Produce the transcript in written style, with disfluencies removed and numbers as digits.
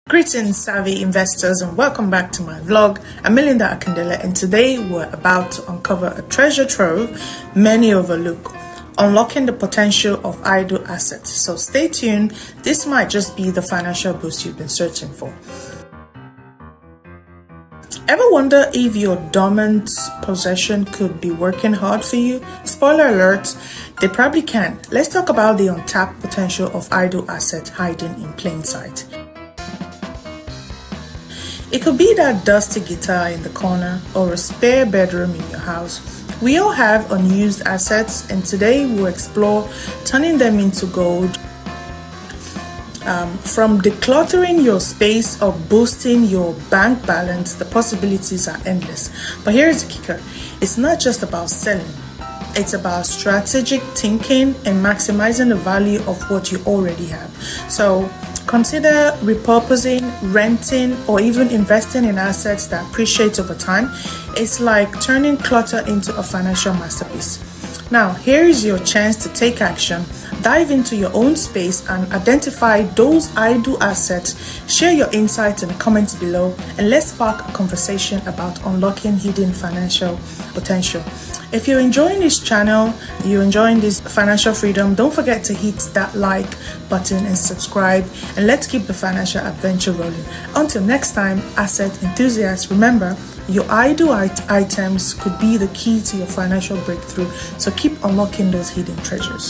Greetings, savvy investors, and welcome back to my vlog. I'm Melinda Akindele, and today we're about to uncover a treasure trove many overlook, unlocking the potential of idle assets. So stay tuned. This might just be the financial boost you've been searching for. Ever wonder if your dormant possession could be working hard for you? Spoiler alert, they probably can. Let's talk about the untapped potential of idle assets hiding in plain sight. It could be that dusty guitar in the corner or a spare bedroom in your house. We all have unused assets, and today we'll explore turning them into gold. From decluttering your space or boosting your bank balance, the possibilities are endless. But here's the kicker. It's not just about selling. It's about strategic thinking and maximizing the value of what you already have. So consider repurposing, renting, or even investing in assets that appreciate over time. It's like turning clutter into a financial masterpiece. Now, here is your chance to take action. Dive into your own space and identify those idle assets. Share your insights in the comments below, and let's spark a conversation about unlocking hidden financial potential. If you're enjoying this channel, you're enjoying this financial freedom, don't forget to hit that like button and subscribe, and let's keep the financial adventure rolling. Until next time, asset enthusiasts, remember, your idle items could be the key to your financial breakthrough, so keep unlocking those hidden treasures.